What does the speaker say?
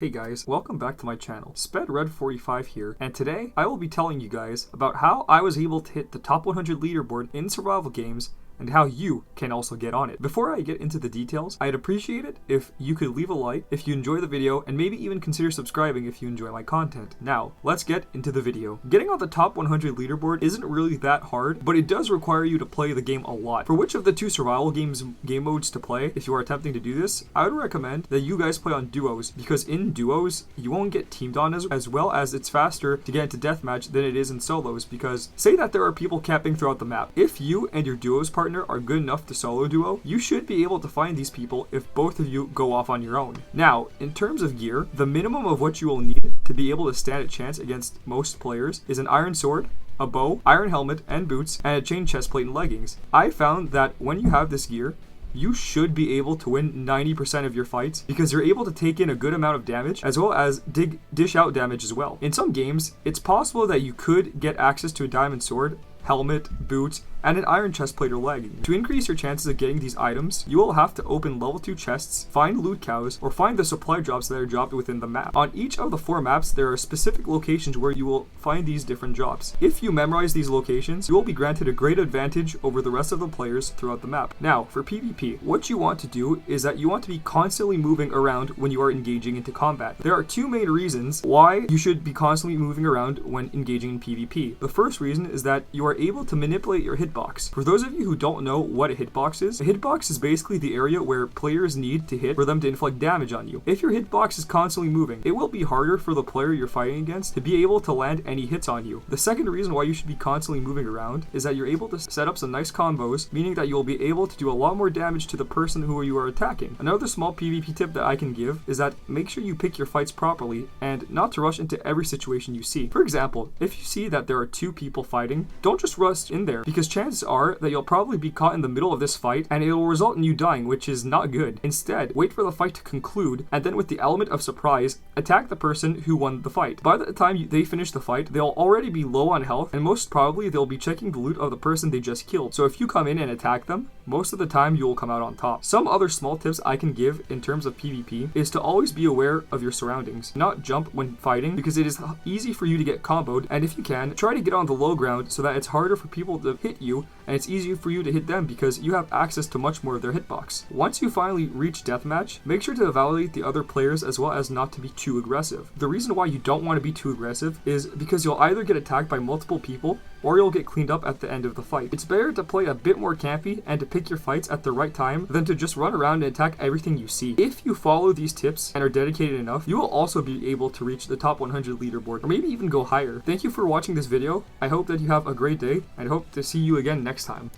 Hey guys, welcome back to my channel. SpedRed45 here, and today I will be telling you guys about how I was able to hit the top 100 leaderboard in survival games and how you can also get on it. Before I get into the details, I'd appreciate it if you could leave a like if you enjoy the video and maybe even consider subscribing if you enjoy my content. Now, let's get into the video. Getting on the top 100 leaderboard isn't really that hard, but it does require you to play the game a lot. For which of the two survival game modes to play, if you are attempting to do this, I would recommend that you guys play on duos, because in duos, you won't get teamed on as well as it's faster to get into deathmatch than it is in solos, because say that there are people camping throughout the map. If you and your duos partner are good enough to solo duo, you should be able to find these people if both of you go off on your own. Now, in terms of gear, the minimum of what you will need to be able to stand a chance against most players is an iron sword, a bow, iron helmet and boots, and a chain chestplate and leggings. I found that when you have this gear, you should be able to win 90% of your fights because you're able to take in a good amount of damage as well as dish out damage as well. In some games, it's possible that you could get access to a diamond sword, helmet, boots, and an iron chestplate or legging. To increase your chances of getting these items, you will have to open level 2 chests, find loot cows, or find the supply drops that are dropped within the map. On each of the 4 maps, there are specific locations where you will find these different drops. If you memorize these locations, you will be granted a great advantage over the rest of the players throughout the map. Now, for PvP, what you want to do is that you want to be constantly moving around when you are engaging into combat. There are 2 main reasons why you should be constantly moving around when engaging in PvP. The first reason is that you are able to manipulate your hitbox. For those of you who don't know what a hitbox is, a hitbox is basically the area where players need to hit for them to inflict damage on you. If your hitbox is constantly moving, it will be harder for the player you're fighting against to be able to land any hits on you. The second reason why you should be constantly moving around is that you're able to set up some nice combos, meaning that you'll be able to do a lot more damage to the person who you are attacking. Another small PvP tip that I can give is that make sure you pick your fights properly and not to rush into every situation you see. For example, if you see that there are 2 people fighting, don't just rush in there, because chances are that you'll probably be caught in the middle of this fight and it will result in you dying, which is not good. Instead, wait for the fight to conclude and then with the element of surprise, attack the person who won the fight. By the time they finish the fight, they'll already be low on health and most probably they'll be checking the loot of the person they just killed. So if you come in and attack them, most of the time you will come out on top. Some other small tips I can give in terms of PvP is to always be aware of your surroundings. Not jump when fighting because it is easy for you to get comboed, and if you can, try to get on the low ground so that it's harder for people to hit you and it's easier for you to hit them because you have access to much more of their hitbox. Once you finally reach deathmatch, make sure to evaluate the other players as well as not to be too aggressive. The reason why you don't want to be too aggressive is because you'll either get attacked by multiple people or you'll get cleaned up at the end of the fight. It's better to play a bit more campy and to pick your fights at the right time than to just run around and attack everything you see. If you follow these tips and are dedicated enough, you will also be able to reach the top 100 leaderboard or maybe even go higher. Thank you for watching this video. I hope that you have a great day and hope to see you again next time.